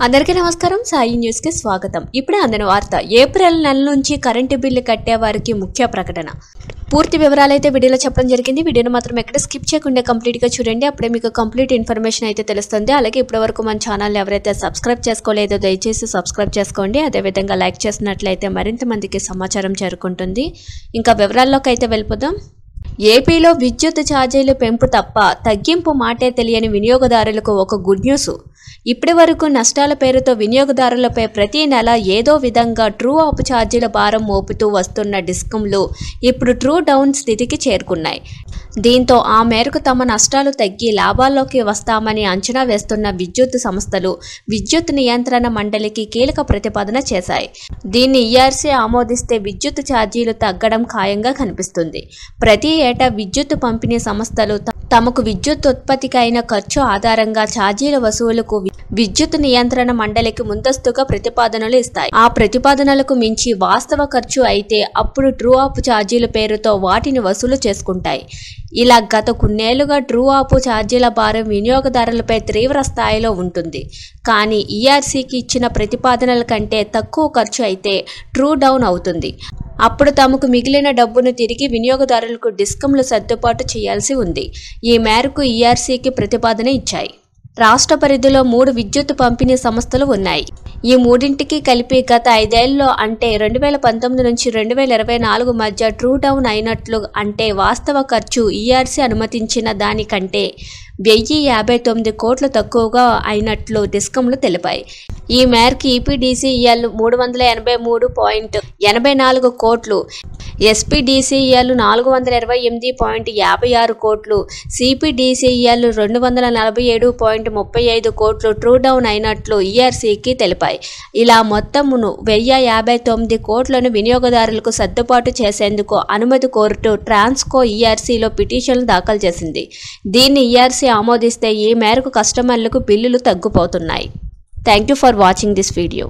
అందరికీ నమస్కారం. సాయి న్యూస్ కి స్వాగతం. ఇప్పుడే అందిన వార్త. ఏప్రిల్ నెల నుంచి కరెంటు బిల్లు కట్టే వారికి ముఖ్య ప్రకటన. పూర్తి వివరాలు అయితే వీడియోలో చెప్పడం జరిగింది. వీడియోని మాత్రం ఎక్కడ స్కిప్ చేయకుండా కంప్లీట్ గా చూడండి. అప్పుడే మీకు కంప్లీట్ ఇన్ఫర్మేషన్ అయితే తెలుస్తుంది. అలాగే ఇప్పటివరకు మన ఛానల్ ఎవరైతే సబ్స్క్రైబ్ చేసుకోలేదో దయచేసి సబ్స్క్రైబ్ చేసుకోండి. అదేవిధంగా లైక్ చేసినట్లయితే మరింత మందికి సమాచారం చేరుకుంటుంది. ఇంకా వివరాల్లోకి అయితే వెళ్ళిపోదాం. ఏపీలో విద్యుత్ ఛార్జీలు పెంపు తప్ప తగ్గింపు మాటే తెలియని వినియోగదారులకు ఒక గుడ్ న్యూస్. ఇప్పటి వరకు నష్టాల పేరుతో వినియోగదారులపై ప్రతి నెల ఏదో విధంగా ట్రూ అప్ ఛార్జీల భారం మోపుతూ వస్తున్న డిస్కంలు ఇప్పుడు ట్రూ డౌన్ స్థితికి చేరుకున్నాయి. దీంతో ఆ మేరకు తమ నష్టాలు తగ్గి లాభాల్లోకి వస్తామని అంచనా వేస్తున్న విద్యుత్ సంస్థలు విద్యుత్ నియంత్రణ మండలికి కీలక ప్రతిపాదన చేశాయి. దీన్ని ఈఆర్సీ ఆమోదిస్తే విద్యుత్ ఛార్జీలు తగ్గడం ఖాయంగా కనిపిస్తుంది. ప్రతి ఏటా విద్యుత్ పంపిణీ సంస్థలు తమకు విద్యుత్ ఉత్పత్తికి అయిన ఖర్చు ఆధారంగా ఛార్జీల వసూలుకు విద్యుత్ నియంత్రణ మండలికి ముందస్తుగా ప్రతిపాదనలు ఇస్తాయి. ఆ ప్రతిపాదనలకు మించి వాస్తవ ఖర్చు అయితే అప్పుడు ట్రూ అప్ ఛార్జీల పేరుతో వాటిని వసూలు చేసుకుంటాయి. ఇలా గత కొన్నేళ్లుగా ట్రూ అప్ ఛార్జీల భారం వినియోగదారులపై తీవ్ర స్థాయిలో ఉంటుంది. కానీ ఈఆర్సీకి ఇచ్చిన ప్రతిపాదనల కంటే తక్కువ ఖర్చు అయితే ట్రూ డౌన్ అవుతుంది. అప్పుడు తమకు మిగిలిన డబ్బును తిరిగి వినియోగదారులకు డిస్కంలు సర్దుబాటు చేయాల్సి ఉంది. ఈ మేరకు ఈఆర్సీకి ప్రతిపాదన ఇచ్చాయి. రాష్ట్ర పరిధిలో 3 విద్యుత్ పంపిణీ సంస్థలు ఉన్నాయి. ఈ మూడింటికి కలిపి గత 5 ఏళ్లలో అంటే 2019 నుంచి 2024 మధ్య ట్రూ డౌన్ అయినట్లు, అంటే వాస్తవ ఖర్చు ఈఆర్సీ అనుమతించిన దానికంటే 1059 కోట్లు తక్కువగా అయినట్లు డిస్కంలు తెలిపాయి. ఈ మేరకు ఈపీడీసీఎల్ 383.84 కోట్లు, ఎస్పీడీసీఎల్ 428.56 కోట్లు, సిపిడిసిఎల్ 247.35 కోట్లు ట్రూ డౌన్ అయినట్లు ఈఆర్సీకి తెలిపాయి. ఇలా మొత్తం 1059 కోట్లను వినియోగదారులకు సర్దుబాటు చేసేందుకు అనుమతి కోరుతూ ట్రాన్స్కో ఈఆర్సీలో పిటిషన్లు దాఖలు చేసింది. దీన్ని ఈఆర్సీ ఆమోదిస్తే ఈ మేరకు కస్టమర్లకు బిల్లులు తగ్గిపోతున్నాయి. Thank you for watching this video.